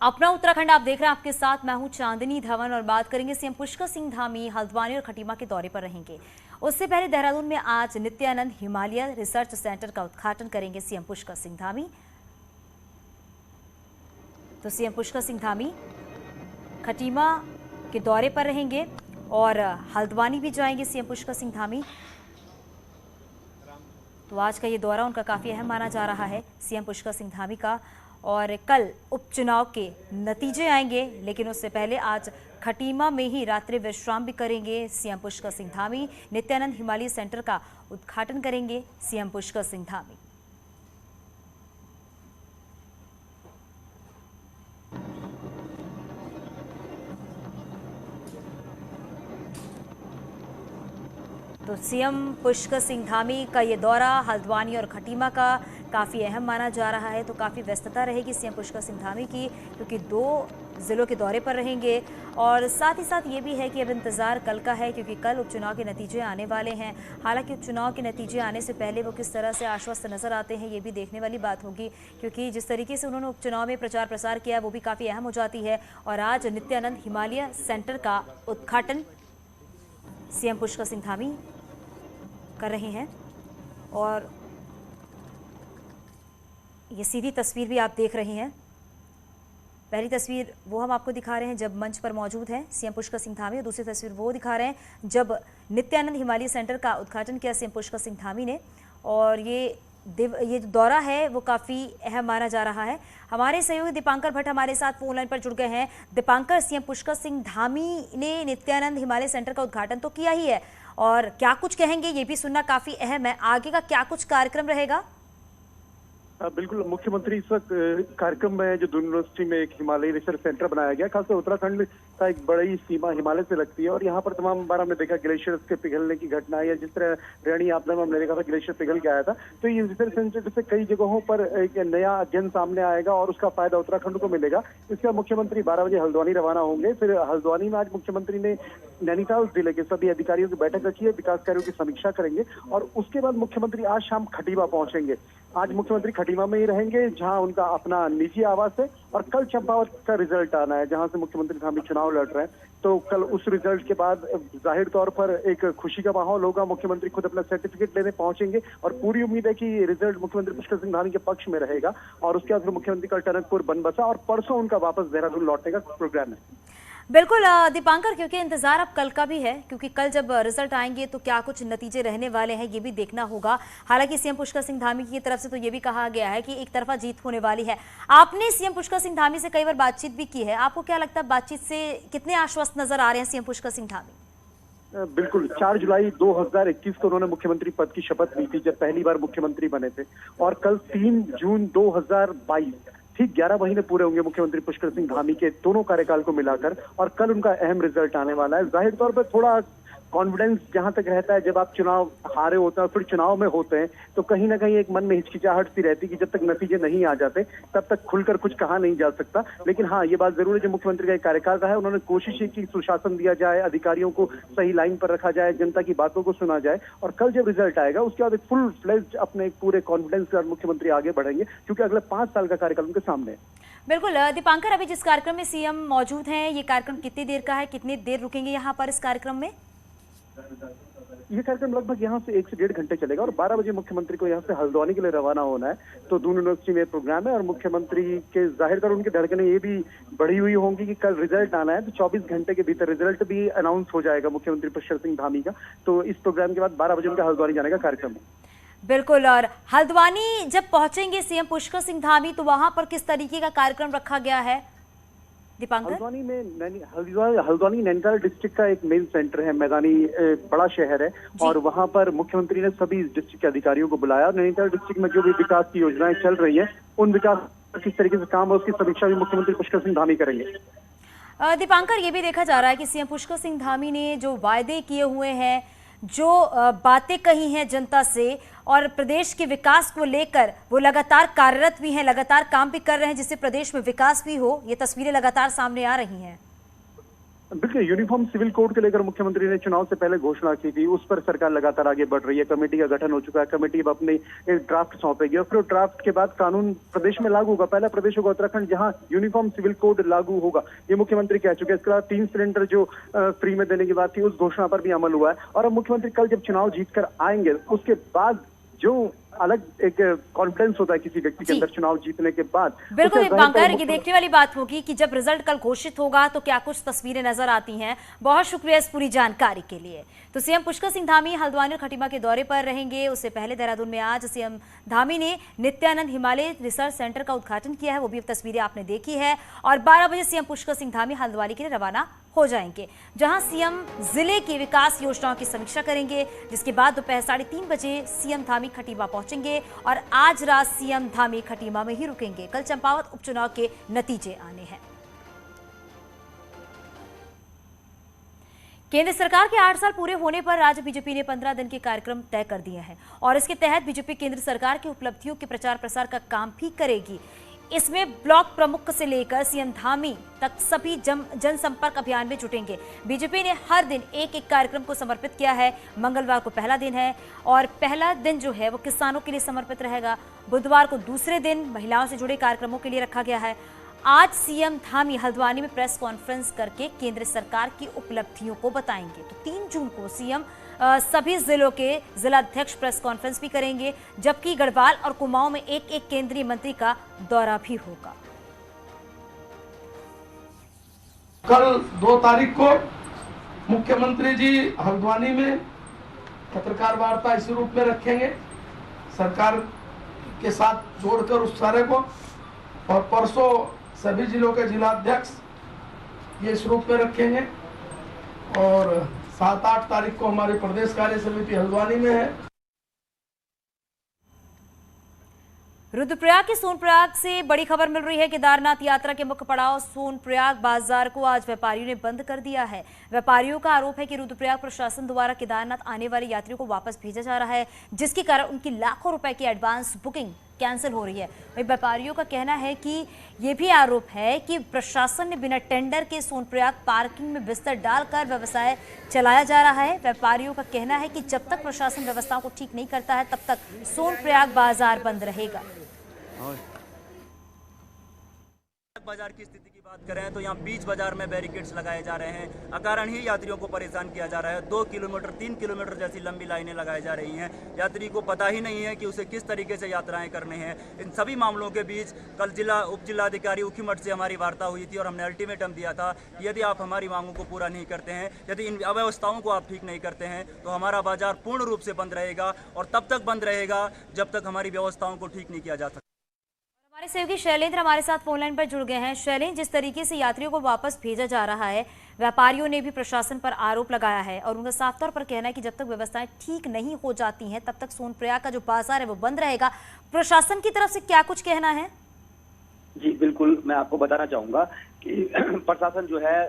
अपना उत्तराखंड आप देख रहे हैं, आपके साथ मैं हूं चांदनी धवन और बात करेंगे सीएम पुष्कर सिंह धामी हल्द्वानी और खटीमा के दौरे पर रहेंगे। उससे पहले देहरादून में आज नित्यानंद हिमालय रिसर्च सेंटर का उद्घाटन करेंगे सीएम पुष्कर सिंह धामी। तो सीएम पुष्कर सिंह धामी खटीमा के दौरे पर रहेंगे और हल्द्वानी भी जाएंगे सीएम पुष्कर सिंह धामी। तो आज का ये दौरा उनका काफी अहम माना जा रहा है सीएम पुष्कर सिंह धामी का। और कल उपचुनाव के नतीजे आएंगे, लेकिन उससे पहले आज खटीमा में ही रात्रि विश्राम भी करेंगे सीएम पुष्कर सिंह धामी। नित्यानंद हिमालय सेंटर का उद्घाटन करेंगे सीएम पुष्कर सिंह धामी। तो सीएम पुष्कर सिंह धामी का ये दौरा हल्द्वानी और खटीमा का काफ़ी अहम माना जा रहा है। तो काफ़ी व्यस्तता रहेगी सीएम पुष्कर सिंह धामी की, क्योंकि 2 ज़िलों के दौरे पर रहेंगे। और साथ ही साथ ये भी है कि अब इंतज़ार कल का है, क्योंकि कल उपचुनाव के नतीजे आने वाले हैं। हालांकि उपचुनाव के नतीजे आने से पहले वो किस तरह से आश्वस्त नज़र आते हैं, ये भी देखने वाली बात होगी, क्योंकि जिस तरीके से उन्होंने उपचुनाव में प्रचार प्रसार किया वो भी काफ़ी अहम हो जाती है। और आज नित्यानंद हिमालय सेंटर का उद्घाटन सीएम पुष्कर सिंह धामी कर रहे हैं। और ये सीधी तस्वीर भी आप देख रहे हैं। पहली तस्वीर वो हम आपको दिखा रहे हैं जब मंच पर मौजूद हैं सीएम पुष्कर सिंह धामी, और दूसरी तस्वीर वो दिखा रहे हैं जब नित्यानंद हिमालय सेंटर का उद्घाटन किया सीएम पुष्कर सिंह धामी ने। और ये जो दौरा है वो काफ़ी अहम माना जा रहा है। हमारे सहयोगी दीपांकर भट्ट हमारे साथ फोन लाइन पर जुड़ गए हैं। दीपांकर, सीएम पुष्कर सिंह धामी ने नित्यानंद हिमालय सेंटर का उद्घाटन तो किया ही है, और क्या कुछ कहेंगे ये भी सुनना काफ़ी अहम है। आगे का क्या कुछ कार्यक्रम रहेगा? बिल्कुल, मुख्यमंत्री इस वक्त कार्यक्रम में जो दून यूनिवर्सिटी में एक हिमालय रिसर्च सेंटर बनाया गया, खासकर उत्तराखंड का एक बड़ी सीमा हिमालय से लगती है। और यहाँ पर तमाम बार हमने देखा ग्लेशियर्स के पिघलने की घटना, या जिस तरह रैणी आपदा में हमने देखा था ग्लेशियर पिघल के आया था। तो ये रिसर्च सेंटर से कई जगहों पर एक नया अध्ययन सामने आएगा और उसका फायदा उत्तराखंड को मिलेगा। इसके बाद मुख्यमंत्री 12 बजे हल्द्वानी रवाना होंगे। फिर हल्द्वानी में आज मुख्यमंत्री ने नैनीताल जिले के सभी अधिकारियों की बैठक रखी है, विकास कार्यों की समीक्षा करेंगे। और उसके बाद मुख्यमंत्री आज शाम खटीमा पहुंचेंगे। आज मुख्यमंत्री खटीमा में ही रहेंगे, जहां उनका अपना निजी आवास है। और कल चंपावत का रिजल्ट आना है, जहां से मुख्यमंत्री धामी चुनाव लड़ रहे हैं। तो कल उस रिजल्ट के बाद जाहिर तौर पर एक खुशी का माहौल होगा। मुख्यमंत्री खुद अपना सर्टिफिकेट लेने पहुंचेंगे और पूरी उम्मीद है कि रिजल्ट मुख्यमंत्री पुष्कर सिंह धामी के पक्ष में रहेगा। और उसके बाद मुख्यमंत्री कल टनकपुर बनबसा और परसों उनका वापस देहरादून लौटने का प्रोग्राम है। बिल्कुल दीपांकर, क्योंकि इंतजार अब कल का भी है, क्योंकि कल जब रिजल्ट आएंगे तो क्या कुछ नतीजे रहने वाले हैं ये भी देखना होगा। हालांकि सीएम पुष्कर सिंह धामी की तरफ से तो ये भी कहा गया है कि एक तरफा जीत होने वाली है। आपने सीएम पुष्कर सिंह धामी से कई बार बातचीत भी की है, आपको क्या लगता है बातचीत से कितने आश्वस्त नजर आ रहे हैं सीएम पुष्कर सिंह धामी? बिल्कुल, 4 जुलाई 2021 को उन्होंने मुख्यमंत्री पद की शपथ ली थी, जब पहली बार मुख्यमंत्री बने थे। और कल 3 जून 2022, ठीक 11 महीने पूरे होंगे मुख्यमंत्री पुष्कर सिंह धामी के दोनों कार्यकाल को मिलाकर। और कल उनका अहम रिजल्ट आने वाला है। जाहिर तौर पर थोड़ा कॉन्फिडेंस जहां तक रहता है, जब आप चुनाव हारे होते हैं और फिर चुनाव में होते हैं, तो कहीं ना कहीं एक मन में हिचकिचाहट सी रहती कि जब तक नतीजे नहीं आ जाते तब तक खुलकर कुछ कहा नहीं जा सकता। लेकिन हाँ, ये बात जरूर है, जो मुख्यमंत्री का एक कार्यकाल रहा है, उन्होंने कोशिश की कि सुशासन दिया जाए, अधिकारियों को सही लाइन पर रखा जाए, जनता की बातों को सुना जाए। और कल जब रिजल्ट आएगा उसके बाद एक फुल फ्लेज्ड अपने पूरे कॉन्फिडेंस के साथ मुख्यमंत्री आगे बढ़ेंगे, क्योंकि अगले 5 साल का कार्यकाल उनके सामने है। बिल्कुल दीपांकर, अभी जिस कार्यक्रम में सीएम मौजूद हैं, ये कार्यक्रम कितनी देर का है, कितनी देर रुकेंगे यहाँ पर इस कार्यक्रम में? ये कार्यक्रम लगभग यहाँ से 1 से 1.5 घंटे चलेगा। और 12 बजे मुख्यमंत्री को यहाँ से हल्द्वानी के लिए रवाना होना है। तो दून यूनिवर्सिटी में प्रोग्राम है और मुख्यमंत्री के जाहिर कर उनकी धड़कनें ये भी बढ़ी हुई होंगी कि कल रिजल्ट आना है, तो 24 घंटे के भीतर रिजल्ट भी अनाउंस हो जाएगा मुख्यमंत्री पुष्कर सिंह धामी का। तो इस प्रोग्राम के बाद 12 बजे उनका हल्द्वानी जाने का कार्यक्रम है। बिल्कुल, और हल्द्वानी जब पहुंचेंगे सीएम पुष्कर सिंह धामी तो वहां पर किस तरीके का कार्यक्रम रखा गया है दीपांकर? हल्द्वानी नैनीताल डिस्ट्रिक्ट का एक मेन सेंटर है, मैदानी बड़ा शहर है। और वहां पर मुख्यमंत्री ने सभी डिस्ट्रिक्ट के अधिकारियों को बुलाया। और नैनीताल डिस्ट्रिक्ट में जो भी विकास की योजनाएं चल रही है, उन विकास किस तरीके से काम है उसकी समीक्षा भी मुख्यमंत्री पुष्कर सिंह धामी करेंगे। दीपांकर, ये भी देखा जा रहा है कि सीएम पुष्कर सिंह धामी ने जो वायदे किए हुए हैं, जो बातें कही हैं जनता से और प्रदेश के विकास को लेकर, वो लगातार कार्यरत भी हैं, लगातार काम भी कर रहे हैं जिससे प्रदेश में विकास भी हो। ये तस्वीरें लगातार सामने आ रही हैं। बिल्कुल, यूनिफॉर्म सिविल कोड को लेकर मुख्यमंत्री ने चुनाव से पहले घोषणा की थी। उस पर सरकार लगातार आगे बढ़ रही है। कमेटी का गठन हो चुका है। कमेटी अब अपनी एक ड्राफ्ट सौंपेगी और फिर ड्राफ्ट के बाद कानून प्रदेश में लागू होगा। पहला प्रदेश होगा उत्तराखंड, जहां यूनिफॉर्म सिविल कोड लागू होगा, ये मुख्यमंत्री कह चुके हैं। इसके अलावा 3 सिलेंडर जो फ्री में देने की बात थी, उस घोषणा पर भी अमल हुआ है। और अब मुख्यमंत्री कल जब चुनाव जीतकर आएंगे, उसके बाद जो अलग एक कॉन्फिडेंस होता है किसी व्यक्ति के अंदर चुनाव जीतने के बाद, बिल्कुल दीपांकर, ये देखने वाली बात होगी कि जब रिजल्ट कल घोषित होगा तो क्या कुछ तस्वीरें नजर आती हैं। बहुत शुक्रिया इस पूरी जानकारी के लिए। तो सीएम पुष्कर सिंह धामी हल्द्वानी और खटीमा के दौरे पर रहेंगे। उससे पहले देहरादून में आज सीएम धामी ने नित्यानंद हिमालय रिसर्च सेंटर का उद्घाटन किया है, वो भी अब तस्वीरें आपने देखी है। और 12 बजे सीएम पुष्कर सिंह धामी हल्द्वानी के लिए रवाना हो जाएंगे, जहां सीएम जिले की विकास योजनाओं की समीक्षा करेंगे, जिसके बाद दोपहर 3:30 बजे सीएम धामी खटीमा पहुंचेंगे और आज रात सीएम धामी खटीमा में ही रुकेंगे। कल चंपावत उपचुनाव के नतीजे आने हैं। केंद्र सरकार के 8 साल पूरे होने पर राज्य बीजेपी ने 15 दिन के कार्यक्रम तय कर दिए हैं और इसके तहत बीजेपी केंद्र सरकार की उपलब्धियों के प्रचार प्रसार का काम भी करेगी। इसमें ब्लॉक प्रमुख से लेकर सीएम धामी तक सभी जनसंपर्क अभियान में जुटेंगे। बीजेपी ने हर दिन एक कार्यक्रम को समर्पित किया है। मंगलवार को पहला दिन है और पहला दिन जो है वो किसानों के लिए समर्पित रहेगा। बुधवार को दूसरे दिन महिलाओं से जुड़े कार्यक्रमों के लिए रखा गया है। आज सीएम धामी हल्द्वानी में प्रेस कॉन्फ्रेंस करके केंद्र सरकार की उपलब्धियों को बताएंगे। तो 3 जून को सीएम सभी जिलों के जिलाध्यक्ष प्रेस कॉन्फ्रेंस भी करेंगे, जबकि गढ़वाल और कुमाऊं में एक केंद्रीय मंत्री का दौरा भी होगा। कल 2 तारीख को मुख्यमंत्री जी हल्द्वानी में पत्रकार वार्ता इसी रूप में रखेंगे, सरकार के साथ जोड़कर उस सारे को, और परसों सभी जिलों के जिलाध्यक्ष ये इस रूप में रखेंगे और 7-8 तारीख को हमारी प्रदेश कार्य समिति हल्द्वानी में है। रुद्रप्रयाग के सोनप्रयाग से बड़ी खबर मिल रही है। केदारनाथ यात्रा के मुख्य पड़ाव सोनप्रयाग बाजार को आज व्यापारियों ने बंद कर दिया है। व्यापारियों का आरोप है कि रुद्रप्रयाग प्रशासन द्वारा केदारनाथ आने वाले यात्रियों को वापस भेजा जा रहा है, जिसके कारण उनकी लाखों रुपए की एडवांस बुकिंग कैंसिल हो रही है। वहीं व्यापारियों का कहना है कि ये भी आरोप है कि प्रशासन ने बिना टेंडर के सोनप्रयाग पार्किंग में बिस्तर डालकर व्यवसाय चलाया जा रहा है। व्यापारियों का कहना है कि जब तक प्रशासन व्यवस्थाओं को ठीक नहीं करता है, तब तक सोनप्रयाग बाजार बंद रहेगा। बाजार की स्थिति की बात करें तो यहाँ बीच बाजार में बैरिकेड्स लगाए जा रहे हैं। अकारण ही यात्रियों को परेशान किया जा रहा है। 2 किलोमीटर 3 किलोमीटर जैसी लंबी लाइनें लगाई जा रही हैं। यात्री को पता ही नहीं है कि उसे किस तरीके से यात्राएं करने हैं। इन सभी मामलों के बीच कल उप जिलाधिकारी ऊखीमठ से हमारी वार्ता हुई थी और हमने अल्टीमेटम दिया था कि यदि आप हमारी मांगों को पूरा नहीं करते हैं, यदि इन अव्यवस्थाओं को आप ठीक नहीं करते हैं, तो हमारा बाजार पूर्ण रूप से बंद रहेगा और तब तक बंद रहेगा जब तक हमारी व्यवस्थाओं को ठीक नहीं किया जा सकता। हमारे सहयोगी शैलेंद्र हमारे साथ फोनलाइन पर जुड़ गए हैं। शैलेंद्र, जिस तरीके से यात्रियों को वापस भेजा जा रहा है, व्यापारियों ने भी प्रशासन पर आरोप लगाया है और उनका साफ तौर पर कहना है कि जब तक व्यवस्थाएं ठीक नहीं हो जाती हैं, तब तक सोनप्रयाग का जो बाजार है वो बंद रहेगा। प्रशासन की तरफ से क्या कुछ कहना है? जी बिल्कुल, मैं आपको बताना चाहूंगा कि प्रशासन जो है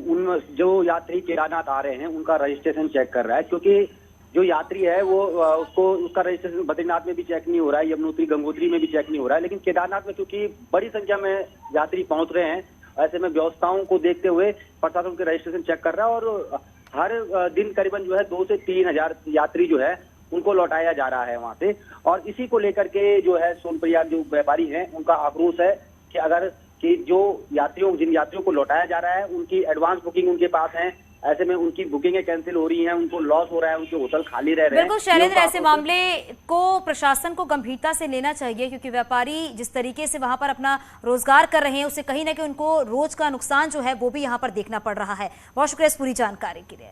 उन जो यात्री केदारनाथ आ रहे हैं उनका रजिस्ट्रेशन चेक कर रहा है, क्योंकि जो यात्री है वो उसका रजिस्ट्रेशन बद्रीनाथ में भी चेक नहीं हो रहा है, यमुनोत्री गंगोत्री में भी चेक नहीं हो रहा है, लेकिन केदारनाथ में क्योंकि बड़ी संख्या में यात्री पहुंच रहे हैं, ऐसे में व्यवस्थाओं को देखते हुए प्रशासन के रजिस्ट्रेशन चेक कर रहा है और हर दिन करीबन जो है 2 से 3 हजार यात्री जो है उनको लौटाया जा रहा है वहां से। और इसी को लेकर के जो है सोनप्रयाग जो व्यापारी हैं उनका आक्रोश है कि अगर कि जिन यात्रियों को लौटाया जा रहा है उनकी एडवांस बुकिंग उनके पास है, ऐसे में उनकी बुकिंगें कैंसिल हो रही हैं, उनको लॉस हो रहा है, उनके होटल खाली रह रहे हैं। बिल्कुल शैलेंद्र, ऐसे मामले को प्रशासन को गंभीरता से लेना चाहिए, क्योंकि व्यापारी जिस तरीके से वहां पर अपना रोजगार कर रहे हैं, उससे कहीं ना कहीं उनको रोज का नुकसान जो है वो भी यहां पर देखना पड़ रहा है। बहुत शुक्रिया इस पूरी जानकारी के लिए।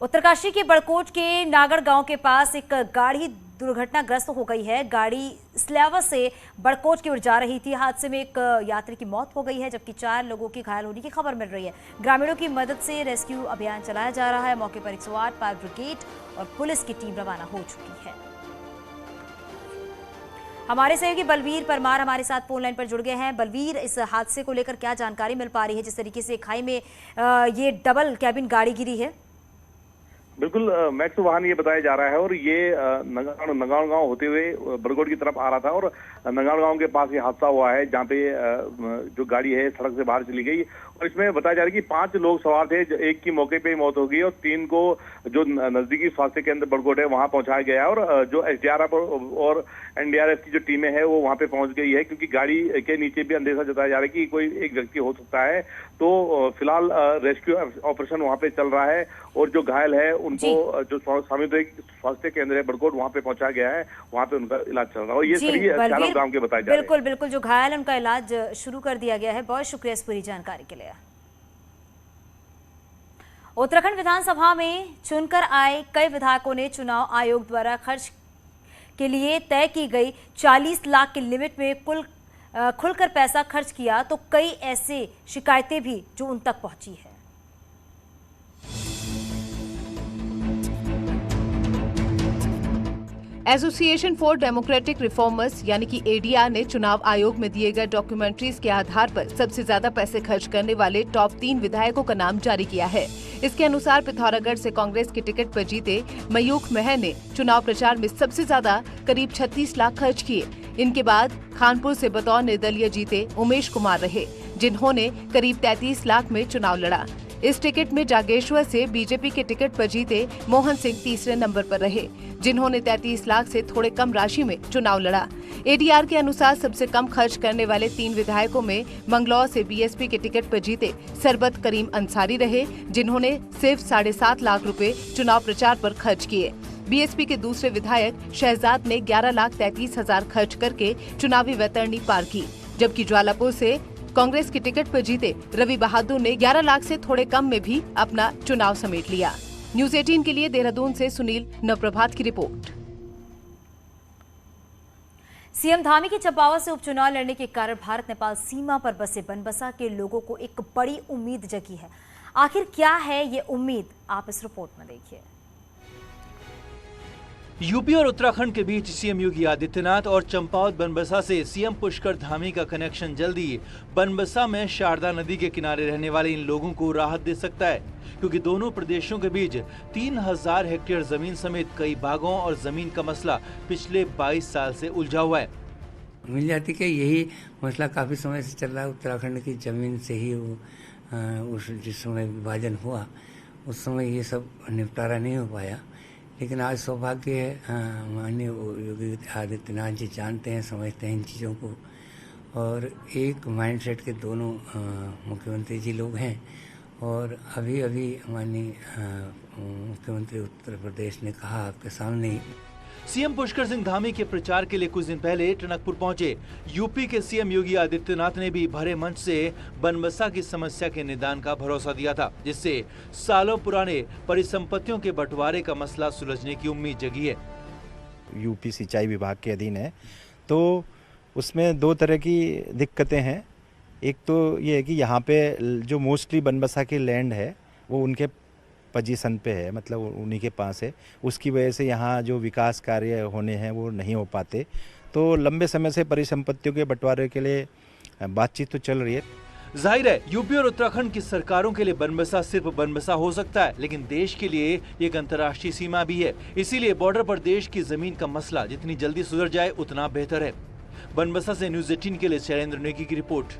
उत्तरकाशी के बड़कोट के नागड़ गांव के पास एक गाड़ी दुर्घटनाग्रस्त हो गई है। गाड़ी स्लेवा से बड़कोट की ओर जा रही थी। हादसे में एक यात्री की मौत हो गई है, जबकि 4 लोगों की घायल होने की खबर मिल रही है। ग्रामीणों की मदद से रेस्क्यू अभियान चलाया जा रहा है। मौके पर 108 फायर ब्रिगेड और पुलिस की टीम रवाना हो चुकी है। हमारे सहयोगी बलवीर परमार हमारे साथ फोन लाइन पर जुड़ गए हैं। बलवीर, इस हादसे को लेकर क्या जानकारी मिल पा रही है, जिस तरीके से खाई में ये डबल कैबिन गाड़ी गिरी है? बिल्कुल मैक्स वाहन ये बताया जा रहा है और ये नगांव गांव होते हुए बरगोट की तरफ आ रहा था और नंगाड़ गांव के पास ये हादसा हुआ है, जहां पे जो गाड़ी है सड़क से बाहर चली गई और इसमें बताया जा रहा है कि 5 लोग सवार थे, एक की मौके पे ही मौत हो गई और 3 को जो नजदीकी स्वास्थ्य केंद्र बड़कोट है वहां पहुंचाया गया और जो एसडीआरएफ और एनडीआरएफ की जो टीमें हैं वो वहां पे पहुंच गई है, क्योंकि गाड़ी के नीचे भी अंदेशा जताया जा रहा है कि कोई एक व्यक्ति हो सकता है। तो फिलहाल रेस्क्यू ऑपरेशन वहां पे चल रहा है और जो घायल है उनको जो सामुदायिक स्वास्थ्य केंद्र है बड़कोट वहां पे पहुंचाया गया है, वहां पे उनका इलाज चल रहा है और ये सभी चालक गांव के बताए जा रहे हैं। बिल्कुल बिल्कुल, जो घायल है उनका इलाज शुरू कर दिया गया है। बहुत शुक्रिया इस पूरी जानकारी के लिए। उत्तराखंड विधानसभा में चुनकर आए कई विधायकों ने चुनाव आयोग द्वारा खर्च के लिए तय की गई 40 लाख की लिमिट में खुलकर पैसा खर्च किया, तो कई ऐसे शिकायतें भी जो उन तक पहुंची है। एसोसिएशन फॉर डेमोक्रेटिक रिफॉर्मर्स यानी कि एडीआर ने चुनाव आयोग में दिए गए डॉक्यूमेंट्रीज के आधार पर सबसे ज्यादा पैसे खर्च करने वाले टॉप 3 विधायकों का नाम जारी किया है। इसके अनुसार पिथौरागढ़ से कांग्रेस के टिकट पर जीते मयूख महर ने चुनाव प्रचार में सबसे ज्यादा करीब 36 लाख खर्च किए। इनके बाद खानपुर से बतौर निर्दलीय जीते उमेश कुमार रहे, जिन्होंने करीब 33 लाख में चुनाव लड़ा। इस टिकट में जागेश्वर से बीजेपी के टिकट पर जीते मोहन सिंह तीसरे नंबर पर रहे, जिन्होंने 33 लाख से थोड़े कम राशि में चुनाव लड़ा। एडीआर के अनुसार सबसे कम खर्च करने वाले 3 विधायकों में मंगलौर से बीएसपी के टिकट पर जीते सरबत करीम अंसारी रहे, जिन्होंने सिर्फ 7.5 लाख रुपए चुनाव प्रचार पर खर्च किए। बीएसपी के दूसरे विधायक शहजाद ने 11,33,000 खर्च करके चुनावी वैतरणी पार की, जबकि ज्वालापुर से कांग्रेस की टिकट पर जीते रवि बहादुर ने 11 लाख से थोड़े कम में भी अपना चुनाव समेट लिया। न्यूज़ 18 के लिए देहरादून से सुनील नवप्रभात की रिपोर्ट। सीएम धामी के चंपावत से उपचुनाव लड़ने के कारण भारत नेपाल सीमा पर बसे बनबसा के लोगों को एक बड़ी उम्मीद जगी है। आखिर क्या है ये उम्मीद, आप इस रिपोर्ट में देखिए। यूपी और उत्तराखंड के बीच सीएम योगी आदित्यनाथ और चंपावत बनबसा से सीएम पुष्कर धामी का कनेक्शन जल्दी बनबसा में शारदा नदी के किनारे रहने वाले इन लोगों को राहत दे सकता है, क्योंकि दोनों प्रदेशों के बीच 3000 हेक्टेयर जमीन समेत कई बागों और जमीन का मसला पिछले 22 साल से उलझा हुआ है। मिल जाती कि यही मसला काफी समय से चल रहा है। उत्तराखंड की जमीन से ही उस जिस समय विभाजन हुआ उस समय ये सब निपटारा नहीं हो पाया, लेकिन आज सौभाग्य है माननीय योगी आदित्यनाथ जी जानते हैं, समझते हैं इन चीज़ों को और एक माइंडसेट के दोनों मुख्यमंत्री जी लोग हैं। और अभी अभी माननीय मुख्यमंत्री उत्तर प्रदेश ने कहा आपके सामने ही। सीएम पुष्कर सिंह धामी के प्रचार के लिए कुछ दिन पहले टनकपुर पहुंचे यूपी के सीएम योगी आदित्यनाथ ने भी भरे मंच से बनबसा की समस्या के निदान का भरोसा दिया था, जिससे सालों पुराने परिसंपत्तियों के बंटवारे का मसला सुलझने की उम्मीद जगी है। यूपी सिंचाई विभाग के अधीन है, तो उसमें 2 तरह की दिक्कतें हैं। एक तो ये है कि यहाँ पे जो मोस्टली बनबसा की लैंड है वो उनके पोजीशन पे है, मतलब उन्हीं के पास है, उसकी वजह से यहाँ जो विकास कार्य होने हैं वो नहीं हो पाते। तो लंबे समय से परिसंपत्तियों के बंटवारे के लिए बातचीत तो चल रही है। जाहिर है यूपी और उत्तराखंड की सरकारों के लिए बनबसा सिर्फ बनबसा हो सकता है, लेकिन देश के लिए एक अंतर्राष्ट्रीय सीमा भी है। इसीलिए बॉर्डर पर देश की जमीन का मसला जितनी जल्दी सुधर जाए उतना बेहतर है। बनबसा से न्यूज़ 18 के लिए शैलेंद्र नेगी की रिपोर्ट।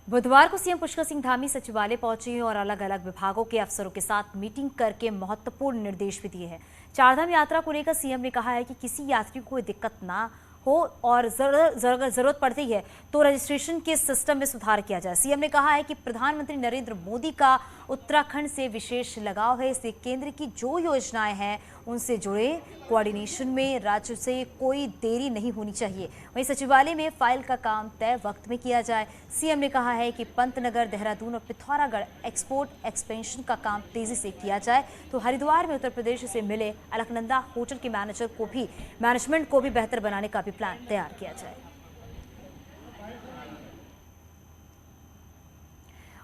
बुधवार को सीएम पुष्कर सिंह धामी सचिवालय पहुंचे और अलग अलग विभागों के अफसरों के साथ मीटिंग करके महत्वपूर्ण निर्देश भी दिए हैं। चारधाम यात्रा को लेकर सीएम ने कहा है कि किसी यात्री को कोई दिक्कत ना हो और जरूरत पड़ती है तो रजिस्ट्रेशन के सिस्टम में सुधार किया जाए। सीएम ने कहा है कि प्रधानमंत्री नरेंद्र मोदी का उत्तराखंड से विशेष लगाव है, इसलिए केंद्र की जो योजनाएं हैं उनसे जुड़े कोऑर्डिनेशन में राज्य से कोई देरी नहीं होनी चाहिए। वहीं सचिवालय में फाइल का काम तय वक्त में किया जाए। सीएम ने कहा है कि पंतनगर, देहरादून और पिथौरागढ़ एक्सपोर्ट एक्सपेंशन का काम तेजी से किया जाए, तो हरिद्वार में उत्तर प्रदेश से मिले अलकनंदा होटल के मैनेजमेंट को भी बेहतर बनाने का भी प्लान तैयार किया जाए।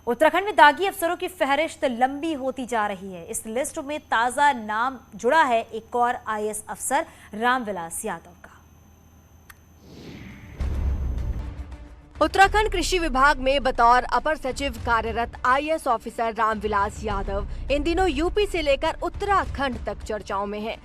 उत्तराखंड में दागी अफसरों की फहरिस्त लंबी होती जा रही है। इस लिस्ट में ताजा नाम जुड़ा है एक और आईएएस अफसर रामविलास यादव का। उत्तराखंड कृषि विभाग में बतौर अपर सचिव कार्यरत आईएएस ऑफिसर रामविलास यादव इन दिनों यूपी से लेकर उत्तराखंड तक चर्चाओं में हैं।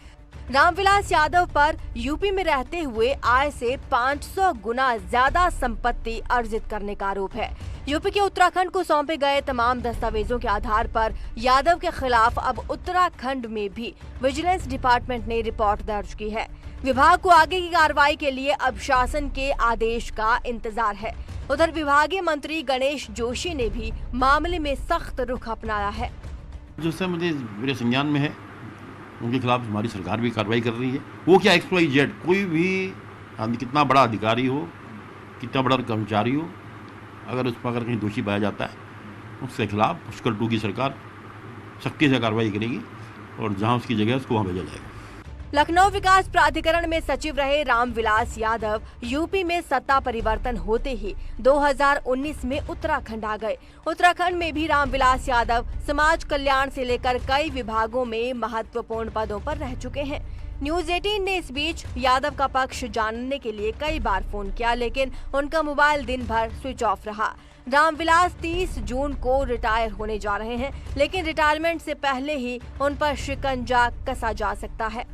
रामविलास यादव पर यूपी में रहते हुए आय से 500 गुना ज्यादा संपत्ति अर्जित करने का आरोप है। यूपी के उत्तराखंड को सौंपे गए तमाम दस्तावेजों के आधार पर यादव के खिलाफ अब उत्तराखंड में भी विजिलेंस डिपार्टमेंट ने रिपोर्ट दर्ज की है। विभाग को आगे की कार्रवाई के लिए अब शासन के आदेश का इंतजार है। उधर विभागीय मंत्री गणेश जोशी ने भी मामले में सख्त रुख अपनाया है। जिससे मुझे मेरे संज्ञान में है, उनके खिलाफ हमारी सरकार भी कार्रवाई कर रही है। वो क्या XYZ कोई भी कितना बड़ा अधिकारी हो, कितना बड़ा कर्मचारी हो, अगर उस पर अगर कहीं दोषी पाया जाता है उसके खिलाफ पुष्कर 2 की सरकार सख्ती से कार्रवाई करेगी और जहां उसकी जगह उसको वहां भेजा जाएगा। लखनऊ विकास प्राधिकरण में सचिव रहे रामविलास यादव यूपी में सत्ता परिवर्तन होते ही 2019 में उत्तराखंड आ गए। उत्तराखंड में भी रामविलास यादव समाज कल्याण से लेकर कई विभागों में महत्वपूर्ण पदों पर रह चुके हैं। न्यूज 18 ने इस बीच यादव का पक्ष जानने के लिए कई बार फोन किया, लेकिन उनका मोबाइल दिन भर स्विच ऑफ रहा। रामविलास 30 जून को रिटायर होने जा रहे हैं, लेकिन रिटायरमेंट से पहले ही उन पर शिकंजा कसा जा सकता है।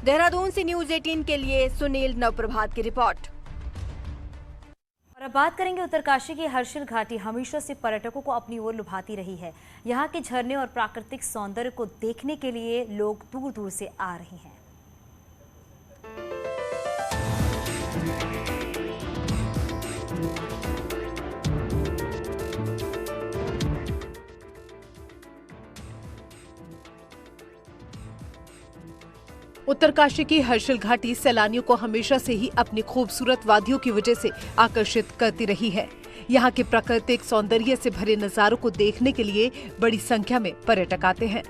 देहरादून से न्यूज 18 के लिए सुनील नवप्रभात की रिपोर्ट। और अब बात करेंगे उत्तरकाशी की हर्षिल घाटी हमेशा से पर्यटकों को अपनी ओर लुभाती रही है। यहाँ के झरने और प्राकृतिक सौंदर्य को देखने के लिए लोग दूर दूर से आ रहे हैं। उत्तरकाशी की हर्षिल घाटी सैलानियों को हमेशा से ही अपनी खूबसूरत वादियों की वजह से आकर्षित करती रही है। यहाँ के प्राकृतिक सौंदर्य से भरे नजारों को देखने के लिए बड़ी संख्या में पर्यटक आते हैं।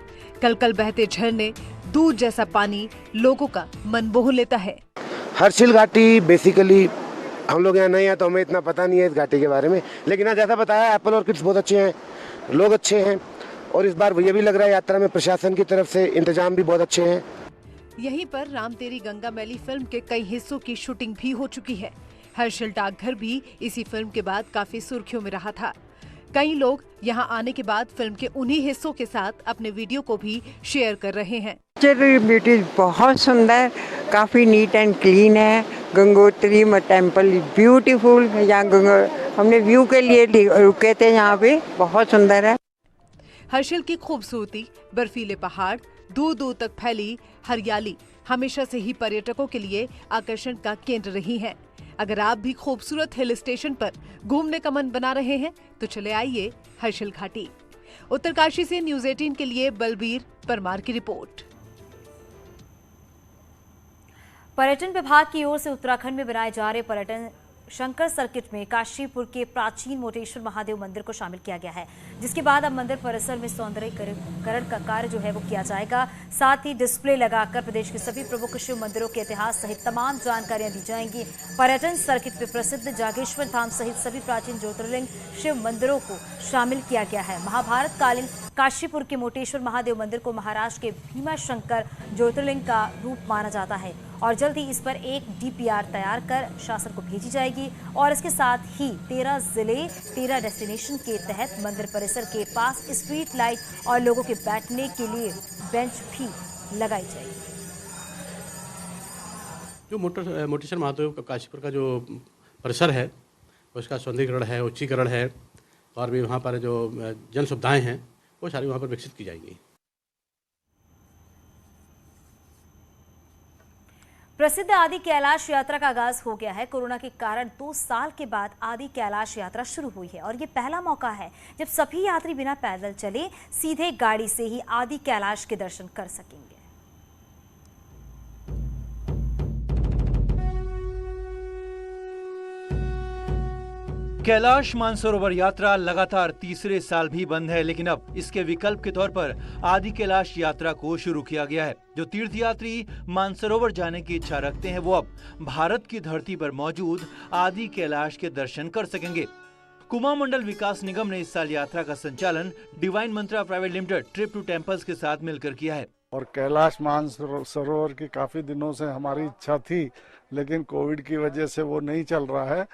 कलकल बहते झरने, दूध जैसा पानी लोगों का मन मोह लेता है। हर्षिल घाटी बेसिकली हम लोग यहाँ नहीं है तो हमें इतना पता नहीं है इस घाटी के बारे में, लेकिन यहाँ जैसा बताया एप्पल ऑर्किड्स बहुत अच्छे हैं, लोग अच्छे हैं और इस बार ये भी लग रहा है यात्रा में प्रशासन की तरफ से इंतजाम भी बहुत अच्छे हैं। यहीं पर राम तेरी गंगा मैली फिल्म के कई हिस्सों की शूटिंग भी हो चुकी है। हर्षिल डाकघर भी इसी फिल्म के बाद काफी सुर्खियों में रहा था। कई लोग यहां आने के बाद फिल्म के उन्हीं हिस्सों के साथ अपने वीडियो को भी शेयर कर रहे हैं। ब्यूटी बहुत सुंदर, काफी नीट एंड क्लीन है। Gangotri temple beautiful. यहाँ हमने व्यू के लिए रुके थे, यहाँ पे बहुत सुंदर है। हर्षिल की खूबसूरती, बर्फीले पहाड़, दूर दूर तक फैली हरियाली हमेशा से ही पर्यटकों के लिए आकर्षण का केंद्र रही है। अगर आप भी खूबसूरत हिल स्टेशन पर घूमने का मन बना रहे हैं तो चले आइए हर्षिल घाटी। उत्तरकाशी से न्यूज 18 के लिए बलबीर परमार की रिपोर्ट। पर्यटन विभाग की ओर से उत्तराखंड में बनाए जा रहे पर्यटन शंकर सर्किट में काशीपुर के प्राचीन मोटेश्वर महादेव मंदिर को शामिल किया गया है, जिसके बाद अब मंदिर परिसर में सौंदर्यीकरण का कार्य जो है वो किया जाएगा। साथ ही डिस्प्ले लगाकर प्रदेश के सभी प्रमुख शिव मंदिरों के इतिहास सहित तमाम जानकारियां दी जाएंगी। पर्यटन सर्किट में प्रसिद्ध जागेश्वर धाम सहित सभी प्राचीन ज्योतिर्लिंग शिव मंदिरों को शामिल किया गया है। महाभारत कालीन काशीपुर के मोटेश्वर महादेव मंदिर को महाराष्ट्र के भीमा शंकर ज्योतिर्लिंग का रूप माना जाता है और जल्द ही इस पर एक DPR तैयार कर शासन को भेजी जाएगी। और इसके साथ ही 13 जिले 13 डेस्टिनेशन के तहत मंदिर परिसर के पास स्ट्रीट लाइट और लोगों के बैठने के लिए बेंच भी लगाई जाएगी। जो मोटेश्वर महादेव का काशीपुर का जो परिसर है उसका सौंदर्यीकरण है, उच्चीकरण है और भी वहाँ पर जो जन सुविधाएँ हैं वो सारी वहाँ पर विकसित की जाएंगी। प्रसिद्ध आदि कैलाश यात्रा का आगाज हो गया है। कोरोना के कारण 2 साल के बाद आदि कैलाश यात्रा शुरू हुई है और ये पहला मौका है जब सभी यात्री बिना पैदल चले सीधे गाड़ी से ही आदि कैलाश के दर्शन कर सकेंगे। कैलाश मानसरोवर यात्रा लगातार तीसरे साल भी बंद है, लेकिन अब इसके विकल्प के तौर पर आदि कैलाश यात्रा को शुरू किया गया है। जो तीर्थयात्री मानसरोवर जाने की इच्छा रखते हैं वो अब भारत की धरती पर मौजूद आदि कैलाश के दर्शन कर सकेंगे। कुमाऊं मंडल विकास निगम ने इस साल यात्रा का संचालन divine mantra private limited trip to temples के साथ मिलकर किया है। और कैलाश मानसरोवर की काफी दिनों से हमारी इच्छा थी, लेकिन कोविड की वजह से वो नहीं चल रहा है।